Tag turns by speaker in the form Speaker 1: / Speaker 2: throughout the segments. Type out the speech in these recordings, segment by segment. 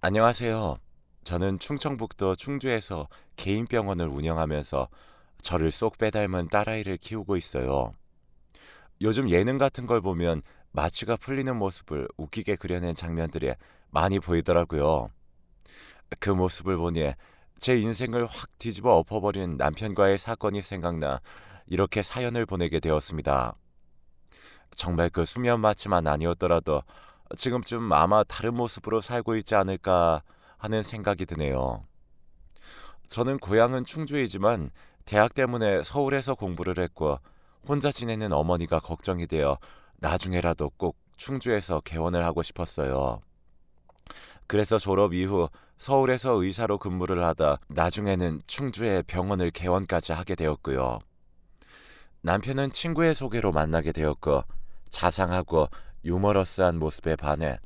Speaker 1: 안녕하세요. 저는 충청북도 충주에서 개인 병원을 운영하면서 저를 쏙 빼닮은 딸아이를 키우고 있어요. 요즘 예능 같은 걸 보면 마취가 풀리는 모습을 웃기게 그려낸 장면들이 많이 보이더라고요. 그 모습을 보니 제 인생을 확 뒤집어 엎어버린 남편과의 사건이 생각나 이렇게 사연을 보내게 되었습니다. 정말 그 수면 마취만 아니었더라도 지금쯤 아마 다른 모습으로 살고 있지 않을까 하는 생각이 드네요. 저는 고향은 충주이지만 대학 때문에 서울에서 공부를 했고 혼자 지내는 어머니가 걱정이 되어 나중에라도 꼭 충주에서 개원을 하고 싶었어요. 그래서 졸업 이후 서울에서 의사로 근무를 하다 나중에는 충주에 병원을 개원까지 하게 되었고요. 남편은 친구의 소개로 만나게 되었고 자상하고 유머러스한 모습에 반해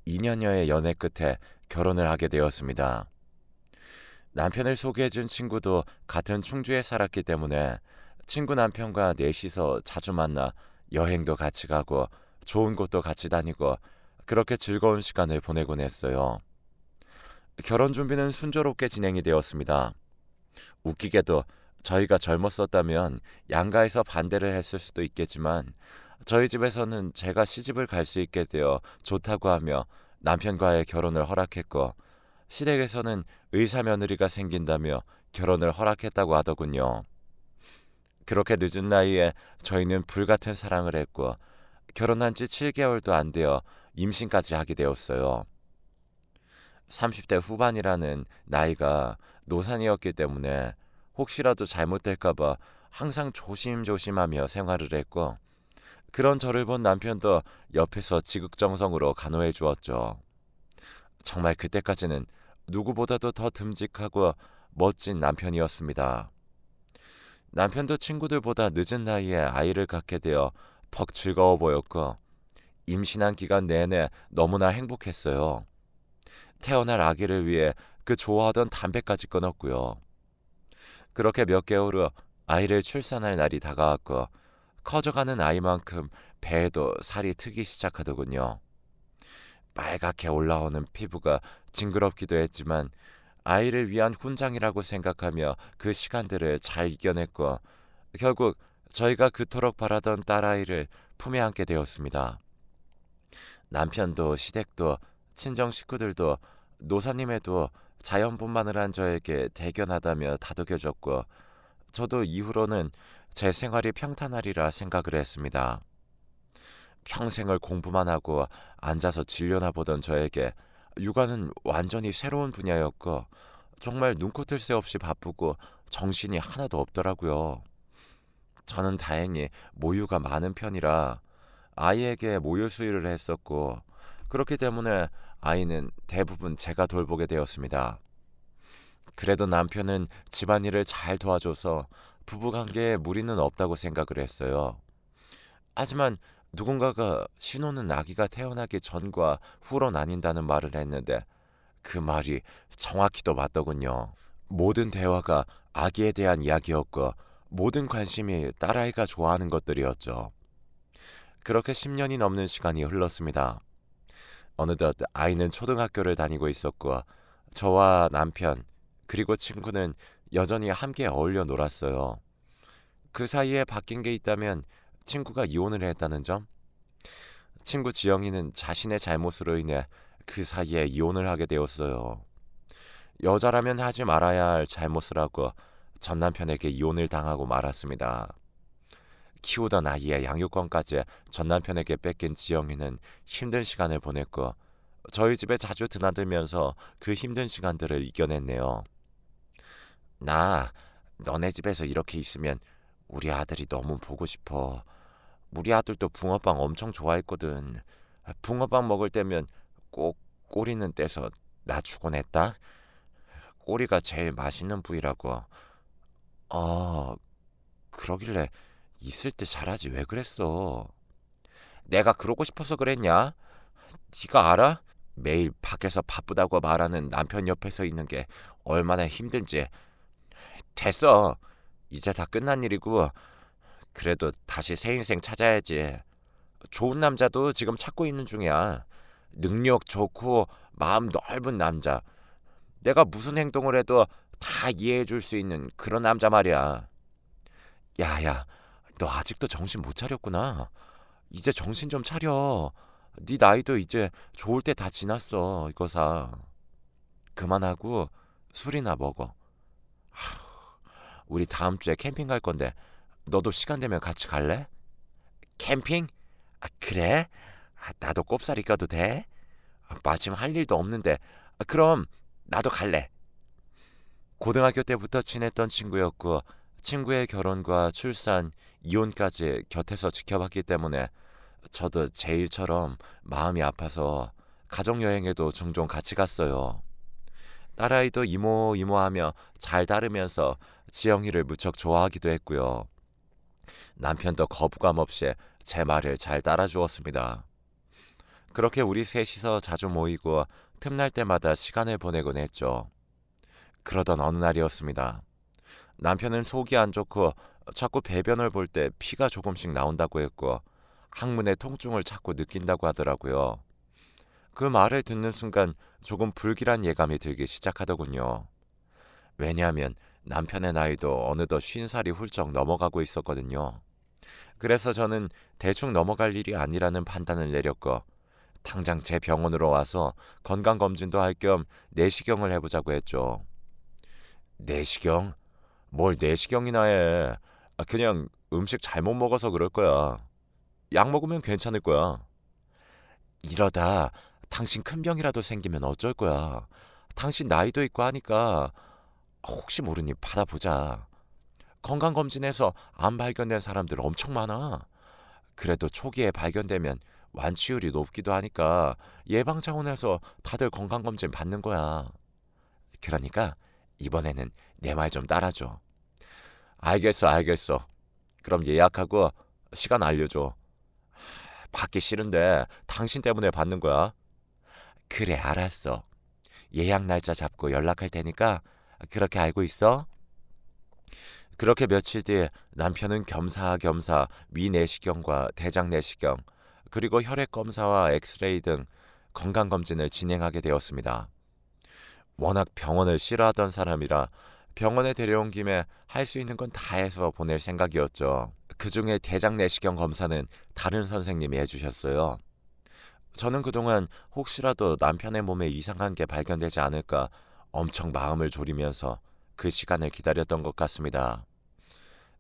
Speaker 1: 2년여의 연애 끝에 결혼을 하게 되었습니다. 남편을 소개해준 친구도 같은 충주에 살았기 때문에 친구 남편과 넷이서 자주 만나 여행도 같이 가고 좋은 곳도 같이 다니고 그렇게 즐거운 시간을 보내곤 했어요. 결혼 준비는 순조롭게 진행이 되었습니다. 웃기게도 저희가 젊었었다면 양가에서 반대를 했을 수도 있겠지만 저희 집에서는 제가 시집을 갈 수 있게 되어 좋다고 하며 남편과의 결혼을 허락했고 시댁에서는 의사 며느리가 생긴다며 결혼을 허락했다고 하더군요. 그렇게 늦은 나이에 저희는 불같은 사랑을 했고 결혼한 지 7개월도 안 되어 임신까지 하게 되었어요. 30대 후반이라는 나이가 노산이었기 때문에 혹시라도 잘못될까봐 항상 조심조심하며 생활을 했고 그런 저를 본 남편도 옆에서 지극정성으로 간호해 주었죠. 정말 그때까지는 누구보다도 더 듬직하고 멋진 남편이었습니다. 남편도 친구들보다 늦은 나이에 아이를 갖게 되어 퍽 즐거워 보였고 임신한 기간 내내 너무나 행복했어요. 태어날 아기를 위해 그 좋아하던 담배까지 끊었고요. 그렇게 몇 개월 후 아이를 출산할 날이 다가왔고 커져가는 아이만큼 배에도 살이 트기 시작하더군요. 빨갛게 올라오는 피부가 징그럽기도 했지만 아이를 위한 훈장이라고 생각하며 그 시간들을 잘 이겨냈고 결국 저희가 그토록 바라던 딸아이를 품에 안게 되었습니다. 남편도 시댁도 친정 식구들도 노사님에도 자연분만을 한 저에게 대견하다며 다독여줬고 저도 이후로는 제 생활이 평탄하리라 생각을 했습니다. 평생을 공부만 하고 앉아서 진료나 보던 저에게 육아는 완전히 새로운 분야였고 정말 눈코 뜰 새 없이 바쁘고 정신이 하나도 없더라고요. 저는 다행히 모유가 많은 편이라 아이에게 모유 수유를 했었고 그렇기 때문에 아이는 대부분 제가 돌보게 되었습니다. 그래도 남편은 집안일을 잘 도와줘서 부부관계에 무리는 없다고 생각을 했어요. 하지만 누군가가 신혼은 아기가 태어나기 전과 후로 나뉜다는 말을 했는데 그 말이 정확히도 맞더군요. 모든 대화가 아기에 대한 이야기였고 모든 관심이 딸아이가 좋아하는 것들이었죠. 그렇게 10년이 넘는 시간이 흘렀습니다. 어느덧 아이는 초등학교를 다니고 있었고 저와 남편 그리고 친구는 여전히 함께 어울려 놀았어요. 그 사이에 바뀐 게 있다면 친구가 이혼을 했다는 점? 친구 지영이는 자신의 잘못으로 인해 그 사이에 이혼을 하게 되었어요. 여자라면 하지 말아야 할 잘못을 하고 전 남편에게 이혼을 당하고 말았습니다. 키우던 아이의 양육권까지 전 남편에게 뺏긴 지영이는 힘든 시간을 보냈고 저희 집에 자주 드나들면서 그 힘든 시간들을 이겨냈네요. 나 너네 집에서 이렇게 있으면 우리 아들이 너무 보고 싶어. 우리 아들도 붕어빵 엄청 좋아했거든. 붕어빵 먹을 때면 꼭 꼬리는 떼서 나 주곤 했다. 꼬리가 제일 맛있는 부위라고. 어, 그러길래 있을 때 잘하지 왜 그랬어? 내가 그러고 싶어서 그랬냐? 네가 알아? 매일 밖에서 바쁘다고 말하는 남편 옆에서 있는 게 얼마나 힘든지. 됐어. 이제 다 끝난 일이고 그래도 다시 새 인생 찾아야지. 좋은 남자도 지금 찾고 있는 중이야. 능력 좋고 마음 넓은 남자. 내가 무슨 행동을 해도 다 이해해 줄 수 있는 그런 남자 말이야. 야야, 너 아직도 정신 못 차렸구나. 이제 정신 좀 차려. 네 나이도 이제 좋을 때 다 지났어, 이거사. 그만하고 술이나 먹어. 우리 다음 주에 캠핑 갈 건데 너도 시간 되면 같이 갈래? 캠핑? 그래? 나도 꼽사리 껴도 돼? 마침 할 일도 없는데. 그럼 나도 갈래. 고등학교 때부터 친했던 친구였고 친구의 결혼과 출산, 이혼까지 곁에서 지켜봤기 때문에 저도 제 일처럼 마음이 아파서 가족여행에도 종종 같이 갔어요. 딸아이도 이모 이모하며 잘 따르면서 지영이를 무척 좋아하기도 했고요. 남편도 거부감 없이 제 말을 잘 따라주었습니다. 그렇게 우리 셋이서 자주 모이고 틈날 때마다 시간을 보내곤 했죠. 그러던 어느 날이었습니다. 남편은 속이 안 좋고 자꾸 배변을 볼 때 피가 조금씩 나온다고 했고 항문에 통증을 자꾸 느낀다고 하더라고요. 그 말을 듣는 순간 조금 불길한 예감이 들기 시작하더군요. 왜냐하면 남편의 나이도 어느덧 50살이 훌쩍 넘어가고 있었거든요. 그래서 저는 대충 넘어갈 일이 아니라는 판단을 내렸고 당장 제 병원으로 와서 건강검진도 할 겸 내시경을 해보자고 했죠. 내시경? 뭘 내시경이나 해. 그냥 음식 잘못 먹어서 그럴 거야. 약 먹으면 괜찮을 거야. 이러다 당신 큰 병이라도 생기면 어쩔 거야. 당신 나이도 있고 하니까 혹시 모르니 받아보자. 건강검진에서 암 발견된 사람들 엄청 많아. 그래도 초기에 발견되면 완치율이 높기도 하니까 예방 차원에서 다들 건강검진 받는 거야. 그러니까 이번에는 내 말 좀 따라줘. 알겠어. 그럼 예약하고 시간 알려줘. 받기 싫은데 당신 때문에 받는 거야. 그래, 알았어. 예약 날짜 잡고 연락할 테니까 그렇게 알고 있어? 그렇게 며칠 뒤에 남편은 겸사겸사 위내시경과 대장내시경 그리고 혈액검사와 엑스레이 등 건강검진을 진행하게 되었습니다. 워낙 병원을 싫어하던 사람이라 병원에 데려온 김에 할 수 있는 건 다 해서 보낼 생각이었죠. 그중에 대장내시경 검사는 다른 선생님이 해주셨어요. 저는 그동안 혹시라도 남편의 몸에 이상한 게 발견되지 않을까 엄청 마음을 졸이면서 그 시간을 기다렸던 것 같습니다.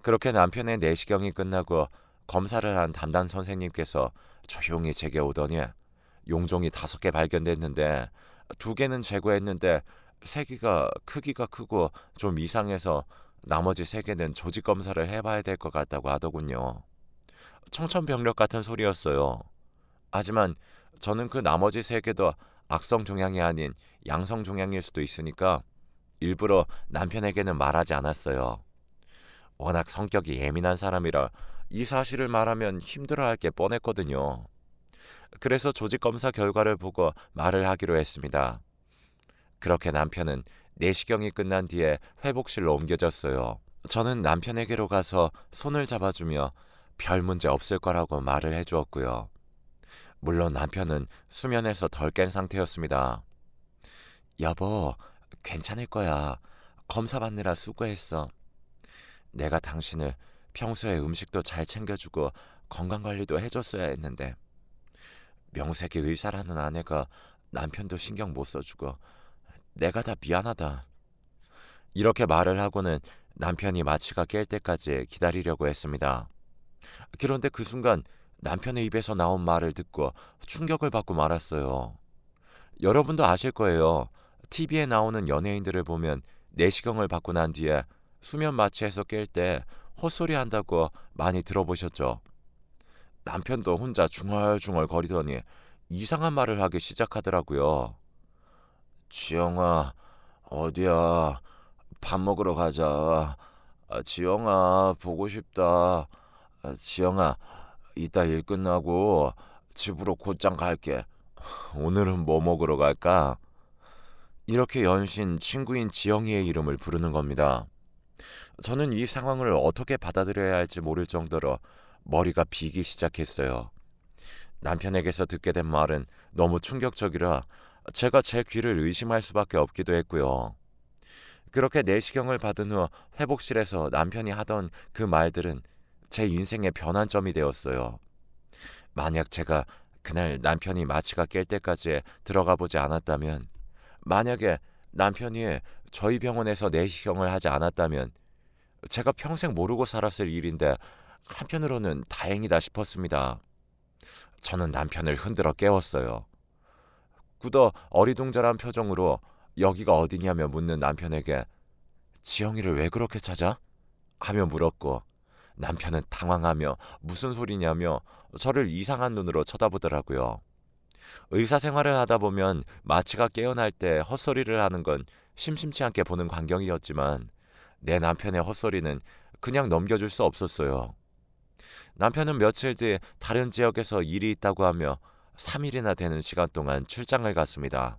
Speaker 1: 그렇게 남편의 내시경이 끝나고 검사를 한 담당 선생님께서 조용히 제게 오더니 용종이 5개 발견됐는데 2개는 제거했는데 3개가 크기가 크고 좀 이상해서 나머지 3개는 조직 검사를 해봐야 될 것 같다고 하더군요. 청천벽력 같은 소리였어요. 하지만 저는 그 나머지 3개도 악성 종양이 아닌 양성 종양일 수도 있으니까 일부러 남편에게는 말하지 않았어요. 워낙 성격이 예민한 사람이라 이 사실을 말하면 힘들어할 게 뻔했거든요. 그래서 조직 검사 결과를 보고 말을 하기로 했습니다. 그렇게 남편은 내시경이 끝난 뒤에 회복실로 옮겨졌어요. 저는 남편에게로 가서 손을 잡아주며 별 문제 없을 거라고 말을 해주었고요. 물론 남편은 수면에서 덜 깬 상태였습니다. 여보, 괜찮을 거야. 검사 받느라 수고했어. 내가 당신을 평소에 음식도 잘 챙겨주고 건강관리도 해줬어야 했는데 명색이 의사라는 아내가 남편도 신경 못 써주고 내가 다 미안하다. 이렇게 말을 하고는 남편이 마취가 깰 때까지 기다리려고 했습니다. 그런데 그 순간 남편의 입에서 나온 말을 듣고 충격을 받고 말았어요. 여러분도 아실 거예요. TV에 나오는 연예인들을 보면 내시경을 받고 난 뒤에 수면 마취해서 깰 때 헛소리 한다고 많이 들어보셨죠? 남편도 혼자 중얼중얼 거리더니 이상한 말을 하기 시작하더라고요. 지영아, 어디야? 밥 먹으러 가자. 지영아, 보고 싶다. 지영아, 이따 일 끝나고 집으로 곧장 갈게. 오늘은 뭐 먹으러 갈까? 이렇게 연신 친구인 지영이의 이름을 부르는 겁니다. 저는 이 상황을 어떻게 받아들여야 할지 모를 정도로 머리가 비기 시작했어요. 남편에게서 듣게 된 말은 너무 충격적이라 제가 제 귀를 의심할 수밖에 없기도 했고요. 그렇게 내시경을 받은 후 회복실에서 남편이 하던 그 말들은 제 인생의 변환점이 되었어요. 만약 제가 그날 남편이 마취가 깰 때까지 들어가 보지 않았다면, 만약에 남편이 저희 병원에서 내시경을 하지 않았다면 제가 평생 모르고 살았을 일인데 한편으로는 다행이다 싶었습니다. 저는 남편을 흔들어 깨웠어요. 굳어 어리둥절한 표정으로 여기가 어디냐며 묻는 남편에게 지영이를 왜 그렇게 찾아? 하며 물었고, 남편은 당황하며 무슨 소리냐며 저를 이상한 눈으로 쳐다보더라고요. 의사 생활을 하다 보면 마취가 깨어날 때 헛소리를 하는 건 심심치 않게 보는 광경이었지만 내 남편의 헛소리는 그냥 넘겨줄 수 없었어요. 남편은 며칠 뒤 다른 지역에서 일이 있다고 하며 3일이나 되는 시간 동안 출장을 갔습니다.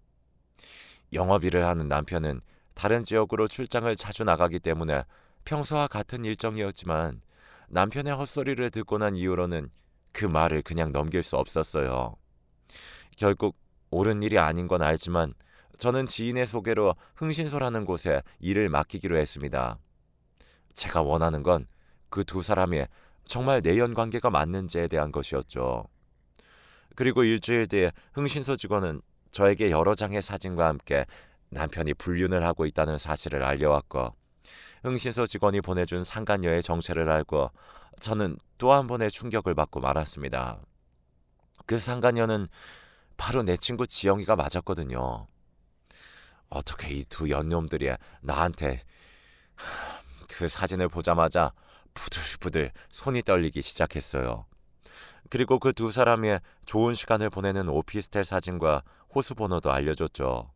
Speaker 1: 영업일을 하는 남편은 다른 지역으로 출장을 자주 나가기 때문에 평소와 같은 일정이었지만 남편의 헛소리를 듣고 난 이후로는 그 말을 그냥 넘길 수 없었어요. 결국 옳은 일이 아닌 건 알지만 저는 지인의 소개로 흥신소라는 곳에 일을 맡기기로 했습니다. 제가 원하는 건 그 두 사람이 정말 내연 관계가 맞는지에 대한 것이었죠. 그리고 일주일 뒤에 흥신소 직원은 저에게 여러 장의 사진과 함께 남편이 불륜을 하고 있다는 사실을 알려왔고, 흥신소 직원이 보내준 상간녀의 정체를 알고 저는 또 한 번의 충격을 받고 말았습니다. 그 상간녀는 바로 내 친구 지영이가 맞았거든요. 어떻게 이 두 연놈들이 나한테... 그 사진을 보자마자 부들부들 손이 떨리기 시작했어요. 그리고 그 두 사람이 좋은 시간을 보내는 오피스텔 사진과 호수 번호도 알려줬죠.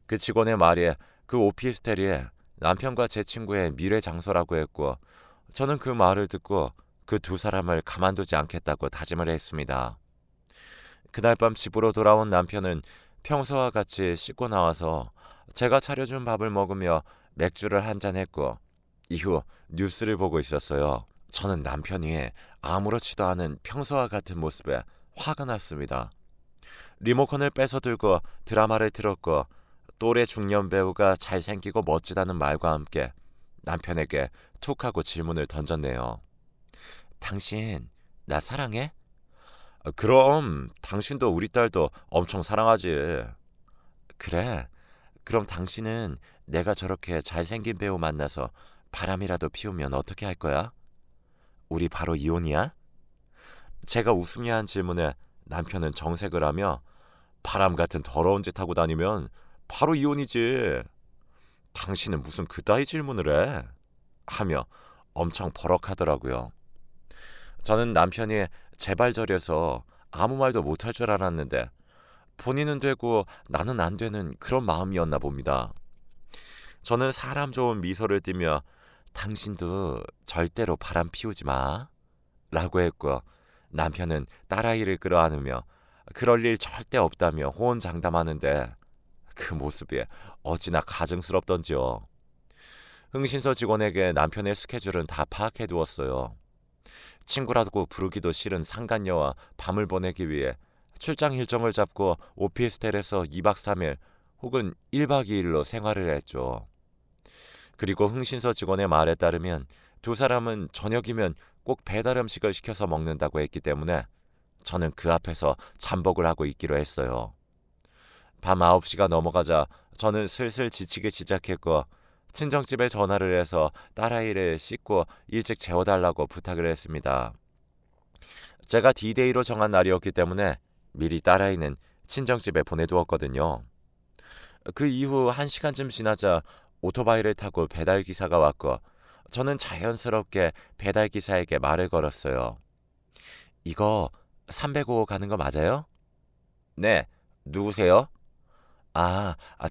Speaker 1: 그 직원의 말이 그 오피스텔이 남편과 제 친구의 미래 장소라고 했고, 저는 그 말을 듣고 그 두 사람을 가만두지 않겠다고 다짐을 했습니다. 그날 밤 집으로 돌아온 남편은 평소와 같이 씻고 나와서 제가 차려준 밥을 먹으며 맥주를 한잔 했고, 이후 뉴스를 보고 있었어요. 저는 남편이 아무렇지도 않은 평소와 같은 모습에 화가 났습니다. 리모컨을 뺏어 들고 드라마를 틀었고, 또래 중년 배우가 잘생기고 멋지다는 말과 함께 남편에게 툭 하고 질문을 던졌네요. 당신 나 사랑해? 그럼 당신도 우리 딸도 엄청 사랑하지. 그래, 그럼 당신은 내가 저렇게 잘생긴 배우 만나서 바람이라도 피우면 어떻게 할 거야? 우리 바로 이혼이야? 제가 웃으며 한 질문에 남편은 정색을 하며 바람 같은 더러운 짓 하고 다니면 바로 이혼이지. 당신은 무슨 그따위 질문을 해? 하며 엄청 버럭하더라고요. 저는 남편이 재발절해서 아무 말도 못할 줄 알았는데 본인은 되고 나는 안 되는 그런 마음이었나 봅니다. 저는 사람 좋은 미소를 띠며 당신도 절대로 바람 피우지 마 라고 했고, 남편은 딸아이를 끌어안으며 그럴 일 절대 없다며 호언장담하는데 그 모습이 어찌나 가증스럽던지요. 흥신소 직원에게 남편의 스케줄은 다 파악해 두었어요. 친구라고 부르기도 싫은 상간녀와 밤을 보내기 위해 출장 일정을 잡고 오피스텔에서 2박 3일 혹은 1박 2일로 생활을 했죠. 그리고 흥신소 직원의 말에 따르면 두 사람은 저녁이면 꼭 배달 음식을 시켜서 먹는다고 했기 때문에 저는 그 앞에서 잠복을 하고 있기로 했어요. 밤 9시가 넘어가자 저는 슬슬 지치기 시작했고, 친정집에 전화를 해서 딸아이를 씻고 일찍 재워달라고 부탁을 했습니다. 제가 D-Day로 정한 날이었기 때문에 미리 딸아이는 친정집에 보내두었거든요. 그 이후 1시간쯤 지나자 오토바이를 타고 배달기사가 왔고, 저는 자연스럽게 배달기사에게 말을 걸었어요. 이거 305 가는 거 맞아요? 네, 누구세요?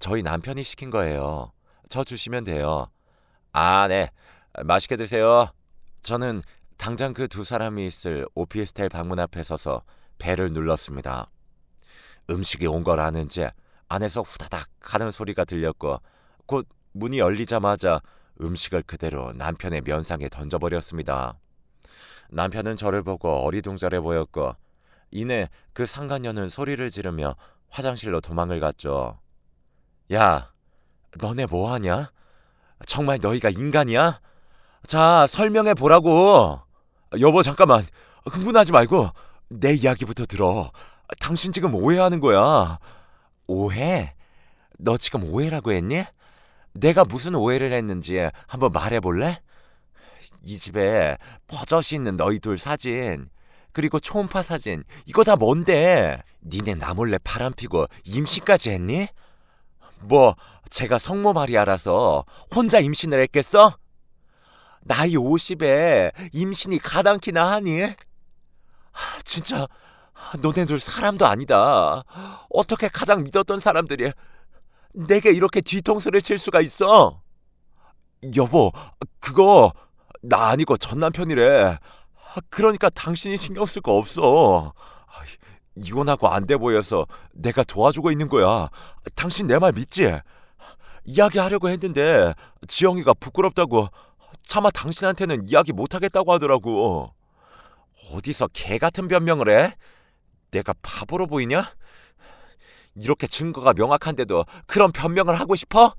Speaker 1: 저희 남편이 시킨 거예요. 저 주시면 돼요. 아, 네. 맛있게 드세요. 저는 당장 그 두 사람이 있을 오피스텔 방문 앞에 서서 벨을 눌렀습니다. 음식이 온 걸 아는지 안에서 후다닥 하는 소리가 들렸고, 곧 문이 열리자마자 음식을 그대로 남편의 면상에 던져버렸습니다. 남편은 저를 보고 어리둥절해 보였고, 이내 그 상간녀는 소리를 지르며 화장실로 도망을 갔죠. 야, 너네 뭐하냐? 정말 너희가 인간이야? 자, 설명해 보라고. 여보, 잠깐만. 흥분하지 말고 내 이야기부터 들어. 당신 지금 오해하는 거야. 오해? 너 지금 오해라고 했니? 내가 무슨 오해를 했는지 한번 말해볼래? 이 집에 버젓이 있는 너희 둘 사진, 그리고 초음파 사진, 이거 다 뭔데? 니네 나 몰래 바람피고 임신까지 했니? 뭐 제가 성모 마리아라서 혼자 임신을 했겠어? 나이 50에 임신이 가당키나 하니? 진짜 너네들 사람도 아니다. 어떻게 가장 믿었던 사람들이 내게 이렇게 뒤통수를 칠 수가 있어? 여보, 그거 나 아니고 전 남편이래. 그러니까 당신이 신경 쓸 거 없어. 이혼하고 안 돼 보여서 내가 도와주고 있는 거야. 당신 내 말 믿지? 이야기하려고 했는데 지영이가 부끄럽다고 차마 당신한테는 이야기 못하겠다고 하더라고. 어디서 개 같은 변명을 해? 내가 바보로 보이냐? 이렇게 증거가 명확한데도 그런 변명을 하고 싶어?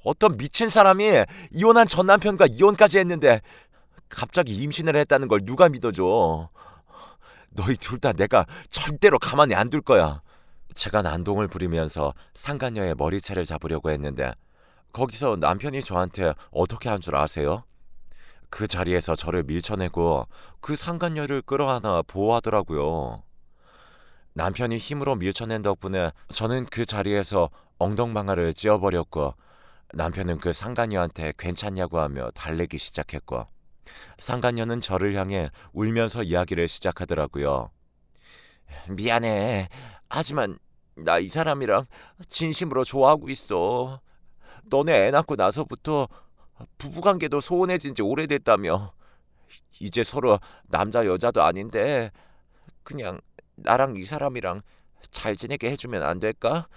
Speaker 1: 어떤 미친 사람이 이혼한 전 남편과 이혼까지 했는데 갑자기 임신을 했다는 걸 누가 믿어줘? 너희 둘 다 내가 절대로 가만히 안 둘 거야. 제가 난동을 부리면서 상간녀의 머리채를 잡으려고 했는데 거기서 남편이 저한테 어떻게 한 줄 아세요? 그 자리에서 저를 밀쳐내고 그 상간녀를 끌어안아 보호하더라고요. 남편이 힘으로 밀쳐낸 덕분에 저는 그 자리에서 엉덩방아를 찧어버렸고 남편은 그 상간녀한테 괜찮냐고 하며 달래기 시작했고 상간녀는 저를 향해 울면서 이야기를 시작하더라고요. 미안해. 하지만 나 이 사람이랑 진심으로 좋아하고 있어. 너네 애 낳고 나서부터 부부관계도 소원해진 지 오래됐다며. 이제 서로 남자 여자도 아닌데 그냥 나랑 이 사람이랑 잘 지내게 해주면 안 될까?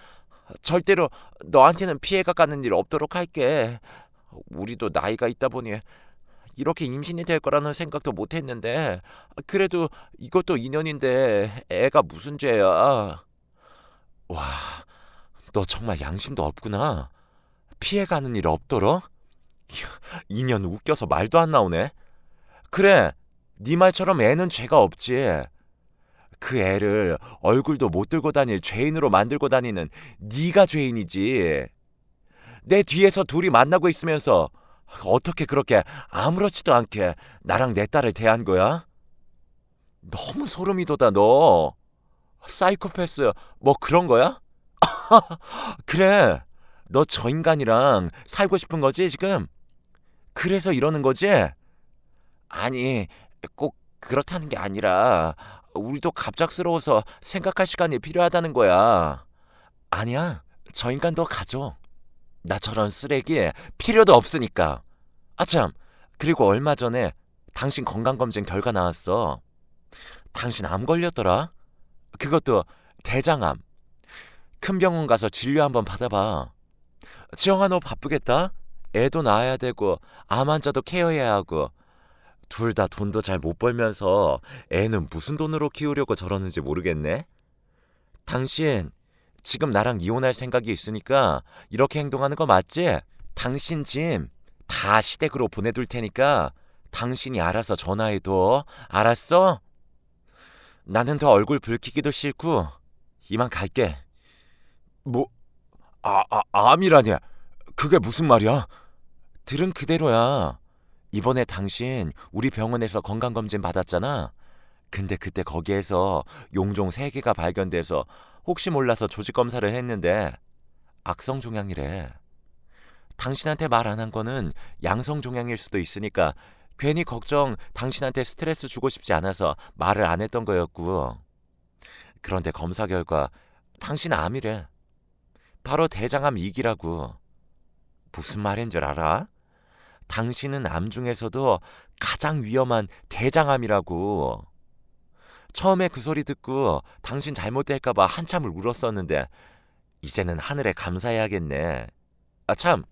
Speaker 1: 절대로 너한테는 피해가 가는 일 없도록 할게. 우리도 나이가 있다 보니 이렇게 임신이 될 거라는 생각도 못 했는데 그래도 이것도 인연인데 애가 무슨 죄야. 와, 너 정말 양심도 없구나. 피해가는 일 없도록? 인연 웃겨서 말도 안 나오네. 그래, 네 말처럼 애는 죄가 없지. 그 애를 얼굴도 못 들고 다닐 죄인으로 만들고 다니는 네가 죄인이지. 내 뒤에서 둘이 만나고 있으면서 어떻게 그렇게 아무렇지도 않게 나랑 내 딸을 대한 거야? 너무 소름이 돋아 너. 사이코패스 뭐 그런 거야? 그래, 너 저 인간이랑 살고 싶은 거지 지금? 그래서 이러는 거지? 아니, 꼭 그렇다는 게 아니라 우리도 갑작스러워서 생각할 시간이 필요하다는 거야. 아니야, 저 인간도 가져. 나 저런 쓰레기 필요도 없으니까. 아참, 그리고 얼마 전에 당신 건강검진 결과 나왔어. 당신 암 걸렸더라. 그것도 대장암. 큰 병원 가서 진료 한번 받아봐. 지영아, 너 바쁘겠다? 애도 낳아야 되고 암 환자도 케어해야 하고 둘 다 돈도 잘 못 벌면서 애는 무슨 돈으로 키우려고 저러는지 모르겠네. 당신 지금 나랑 이혼할 생각이 있으니까 이렇게 행동하는 거 맞지? 당신 짐 다 시댁으로 보내둘 테니까 당신이 알아서 전화해둬. 알았어? 나는 더 얼굴 붉히기도 싫고 이만 갈게. 뭐? 암이라니? 그게 무슨 말이야? 들은 그대로야. 이번에 당신 우리 병원에서 건강검진 받았잖아. 근데 그때 거기에서 용종 3개가 발견돼서 혹시 몰라서 조직검사를 했는데 악성종양이래. 당신한테 말 안 한 거는 양성종양일 수도 있으니까 괜히 걱정 당신한테 스트레스 주고 싶지 않아서 말을 안 했던 거였고. 그런데 검사 결과 당신 암이래. 바로 대장암 2기라고. 무슨 말인 줄 알아? 당신은 암 중에서도 가장 위험한 대장암이라고. 처음에 그 소리 듣고 당신 잘못될까봐 한참을 울었었는데 이제는 하늘에 감사해야겠네. 참,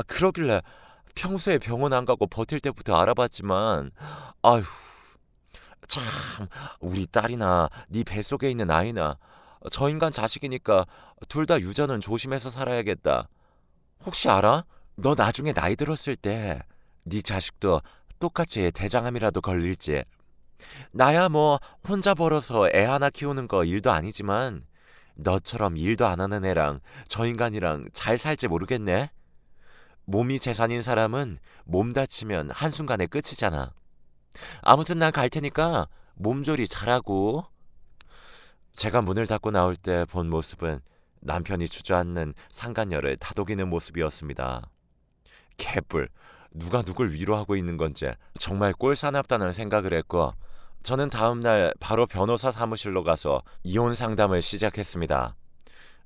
Speaker 1: 그러길래 평소에 병원 안 가고 버틸 때부터 알아봤지만 아휴, 참 우리 딸이나 네 뱃속에 있는 아이나 저 인간 자식이니까 둘 다 유전은 조심해서 살아야겠다. 혹시 알아? 너 나중에 나이 들었을 때 네 자식도 똑같이 대장암이라도 걸릴지. 나야 뭐 혼자 벌어서 애 하나 키우는 거 일도 아니지만 너처럼 일도 안 하는 애랑 저 인간이랑 잘 살지 모르겠네. 몸이 재산인 사람은 몸 다치면 한순간에 끝이잖아. 아무튼 난 갈 테니까 몸조리 잘하고. 제가 문을 닫고 나올 때 본 모습은 남편이 주저앉는 상간녀를 다독이는 모습이었습니다. 개뿔, 누가 누굴 위로하고 있는 건지 정말 꼴사납다는 생각을 했고, 저는 다음날 바로 변호사 사무실로 가서 이혼 상담을 시작했습니다.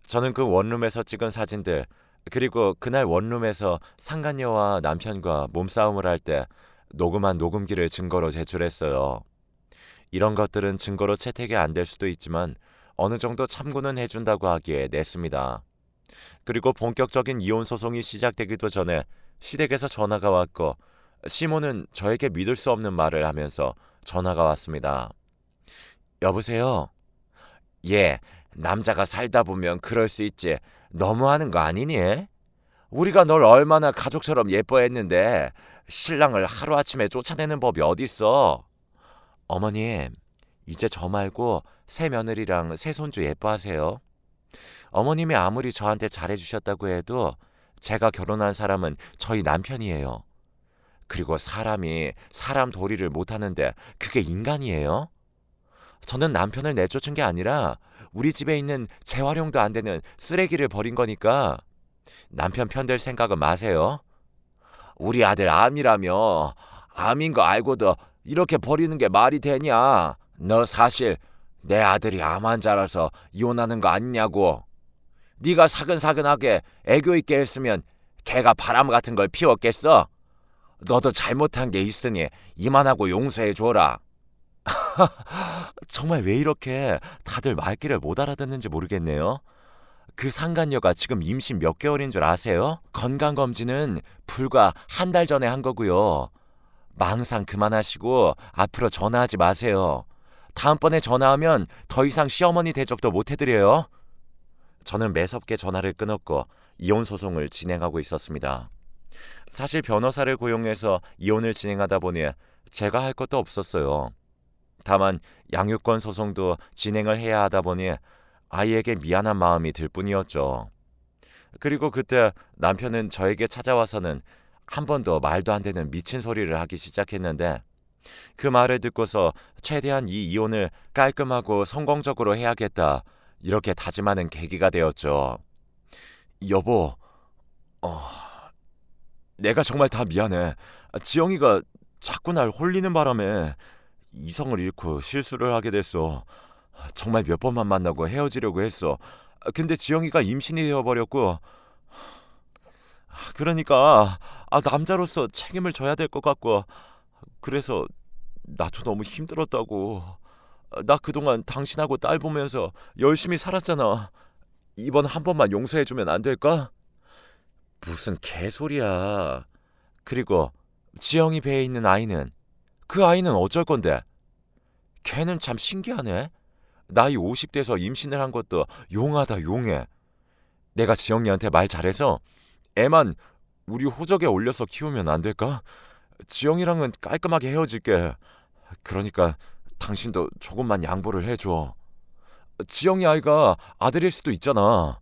Speaker 1: 저는 그 원룸에서 찍은 사진들, 그리고 그날 원룸에서 상간녀와 남편과 몸싸움을 할 때 녹음한 녹음기를 증거로 제출했어요. 이런 것들은 증거로 채택이 안 될 수도 있지만 어느 정도 참고는 해준다고 하기에 냈습니다. 그리고 본격적인 이혼 소송이 시작되기도 전에 시댁에서 전화가 왔고, 시모는 저에게 믿을 수 없는 말을 하면서 전화가 왔습니다. 여보세요? 예, 남자가 살다 보면 그럴 수 있지. 너무하는 거 아니니? 우리가 널 얼마나 가족처럼 예뻐했는데 신랑을 하루아침에 쫓아내는 법이 어딨어? 어머님, 이제 저 말고 새 며느리랑 새 손주 예뻐하세요. 어머님이 아무리 저한테 잘해주셨다고 해도 제가 결혼한 사람은 저희 남편이에요. 그리고 사람이 사람 도리를 못하는데 그게 인간이에요? 저는 남편을 내쫓은 게 아니라 우리 집에 있는 재활용도 안 되는 쓰레기를 버린 거니까 남편 편들 생각은 마세요. 우리 아들 암이라며. 암인 거 알고도 이렇게 버리는 게 말이 되냐? 너 사실 내 아들이 암 환자라서 이혼하는 거 아니냐고. 네가 사근사근하게 애교 있게 했으면 걔가 바람 같은 걸 피웠겠어? 너도 잘못한 게 있으니 이만하고 용서해 줘라. 정말 왜 이렇게 다들 말귀를 못 알아듣는지 모르겠네요. 그 상간녀가 지금 임신 몇 개월인 줄 아세요? 건강검진은 불과 한 달 전에 한 거고요. 망상 그만하시고 앞으로 전화하지 마세요. 다음번에 전화하면 더 이상 시어머니 대접도 못 해드려요. 저는 매섭게 전화를 끊었고 이혼 소송을 진행하고 있었습니다. 사실 변호사를 고용해서 이혼을 진행하다 보니 제가 할 것도 없었어요. 다만 양육권 소송도 진행을 해야 하다 보니 아이에게 미안한 마음이 들 뿐이었죠. 그리고 그때 남편은 저에게 찾아와서는 한 번 더 말도 안 되는 미친 소리를 하기 시작했는데, 그 말을 듣고서 최대한 이 이혼을 깔끔하고 성공적으로 해야겠다, 이렇게 다짐하는 계기가 되었죠. 여보, 내가 정말 다 미안해. 지영이가 자꾸 날 홀리는 바람에 이성을 잃고 실수를 하게 됐어. 정말 몇 번만 만나고 헤어지려고 했어. 근데 지영이가 임신이 되어버렸고, 그러니까 남자로서 책임을 져야 될 것 같고, 그래서 나도 너무 힘들었다고. 나 그동안 당신하고 딸 보면서 열심히 살았잖아. 이번 한 번만 용서해주면 안 될까? 무슨 개소리야. 그리고 지영이 배에 있는 아이는, 그 아이는 어쩔 건데? 걔는 참 신기하네. 나이 50대에서 임신을 한 것도 용하다 용해. 내가 지영이한테 말 잘해서 애만 우리 호적에 올려서 키우면 안 될까? 지영이랑은 깔끔하게 헤어질게. 그러니까 당신도 조금만 양보를 해줘. 지영이 아이가 아들일 수도 있잖아.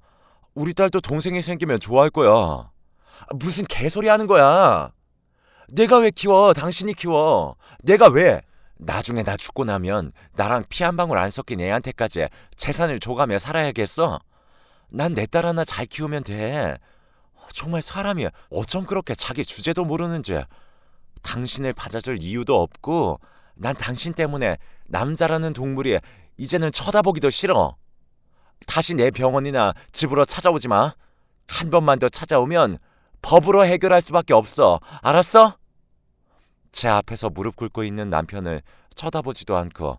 Speaker 1: 우리 딸도 동생이 생기면 좋아할 거야. 무슨 개소리 하는 거야. 내가 왜 키워? 당신이 키워. 내가 왜? 나중에 나 죽고 나면 나랑 피 한 방울 안 섞인 애한테까지 재산을 줘가며 살아야겠어? 난 내 딸 하나 잘 키우면 돼. 정말 사람이 어쩜 그렇게 자기 주제도 모르는지. 당신을 받아줄 이유도 없고, 난 당신 때문에 남자라는 동물이 이제는 쳐다보기도 싫어. 다시 내 병원이나 집으로 찾아오지 마. 한 번만 더 찾아오면 법으로 해결할 수밖에 없어. 알았어? 제 앞에서 무릎 꿇고 있는 남편을 쳐다보지도 않고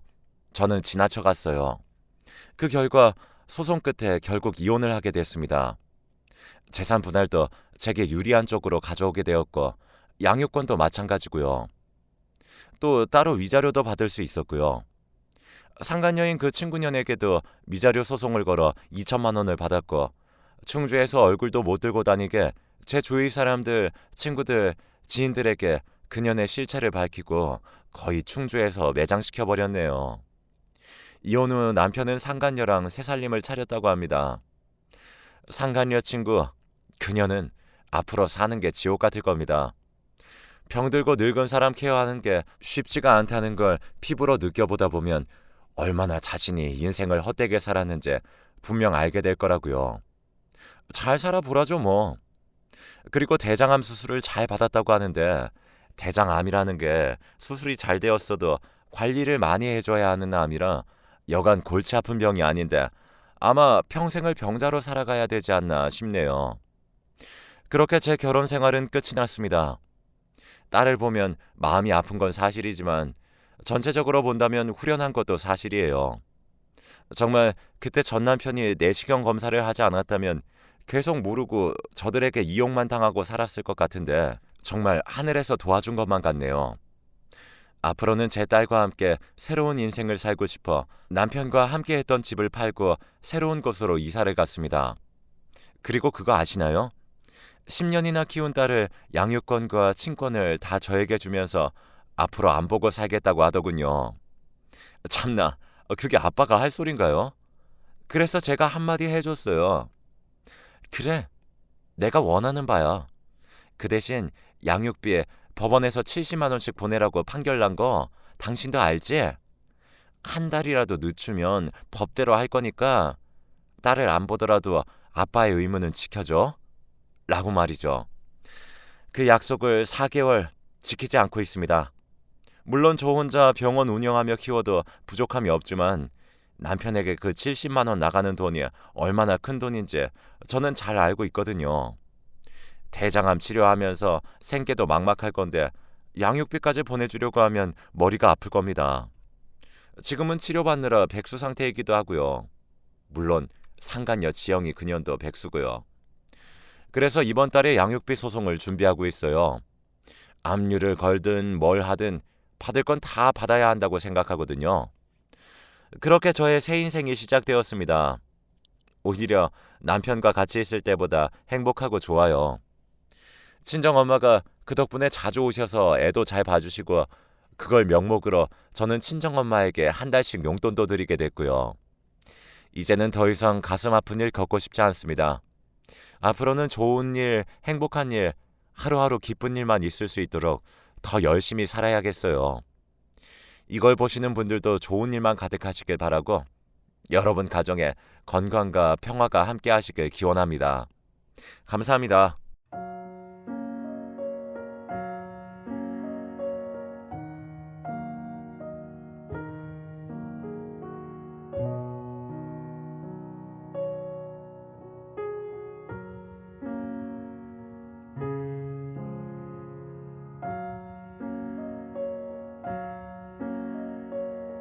Speaker 1: 저는 지나쳐갔어요. 그 결과 소송 끝에 결국 이혼을 하게 됐습니다. 재산 분할도 제게 유리한 쪽으로 가져오게 되었고, 양육권도 마찬가지고요. 또 따로 위자료도 받을 수 있었고요. 상간녀인 그 친구년에게도 미자료 소송을 걸어 2천만 원을 받았고 충주에서 얼굴도 못 들고 다니게 제 주위 사람들, 친구들, 지인들에게 그년의 실체를 밝히고 거의 충주에서 매장시켜 버렸네요. 이혼 후 남편은 상간녀랑 새 살림을 차렸다고 합니다. 상간녀 친구, 그녀는 앞으로 사는 게 지옥 같을 겁니다. 병들고 늙은 사람 케어하는 게 쉽지가 않다는 걸 피부로 느껴보다 보면 얼마나 자신이 인생을 헛되게 살았는지 분명 알게 될 거라고요. 잘 살아보라죠 뭐. 그리고 대장암 수술을 잘 받았다고 하는데 대장암이라는 게 수술이 잘 되었어도 관리를 많이 해줘야 하는 암이라 여간 골치 아픈 병이 아닌데 아마 평생을 병자로 살아가야 되지 않나 싶네요. 그렇게 제 결혼 생활은 끝이 났습니다. 딸을 보면 마음이 아픈 건 사실이지만 전체적으로 본다면 후련한 것도 사실이에요. 정말 그때 전 남편이 내시경 검사를 하지 않았다면 계속 모르고 저들에게 이용만 당하고 살았을 것 같은데 정말 하늘에서 도와준 것만 같네요. 앞으로는 제 딸과 함께 새로운 인생을 살고 싶어 남편과 함께 했던 집을 팔고 새로운 곳으로 이사를 갔습니다. 그리고 그거 아시나요? 10년이나 키운 딸을 양육권과 친권을 다 저에게 주면서 앞으로 안 보고 살겠다고 하더군요. 참나, 그게 아빠가 할 소린가요? 그래서 제가 한마디 해줬어요. 그래, 내가 원하는 바야. 그 대신 양육비에 법원에서 70만 원씩 보내라고 판결 난 거 당신도 알지? 한 달이라도 늦추면 법대로 할 거니까 딸을 안 보더라도 아빠의 의무는 지켜줘. 라고 말이죠. 그 약속을 4개월 지키지 않고 있습니다. 물론 저 혼자 병원 운영하며 키워도 부족함이 없지만 남편에게 그 70만 원 나가는 돈이 얼마나 큰 돈인지 저는 잘 알고 있거든요. 대장암 치료하면서 생계도 막막할 건데 양육비까지 보내주려고 하면 머리가 아플 겁니다. 지금은 치료받느라 백수 상태이기도 하고요. 물론 상간녀 지영이 그년도 백수고요. 그래서 이번 달에 양육비 소송을 준비하고 있어요. 압류를 걸든 뭘 하든 받을 건 다 받아야 한다고 생각하거든요. 그렇게 저의 새 인생이 시작되었습니다. 오히려 남편과 같이 있을 때보다 행복하고 좋아요. 친정엄마가 그 덕분에 자주 오셔서 애도 잘 봐주시고 그걸 명목으로 저는 친정엄마에게 한 달씩 용돈도 드리게 됐고요. 이제는 더 이상 가슴 아픈 일 겪고 싶지 않습니다. 앞으로는 좋은 일, 행복한 일, 하루하루 기쁜 일만 있을 수 있도록 더 열심히 살아야겠어요. 이걸 보시는 분들도 좋은 일만 가득하시길 바라고 여러분 가정에 건강과 평화가 함께 하시길 기원합니다. 감사합니다.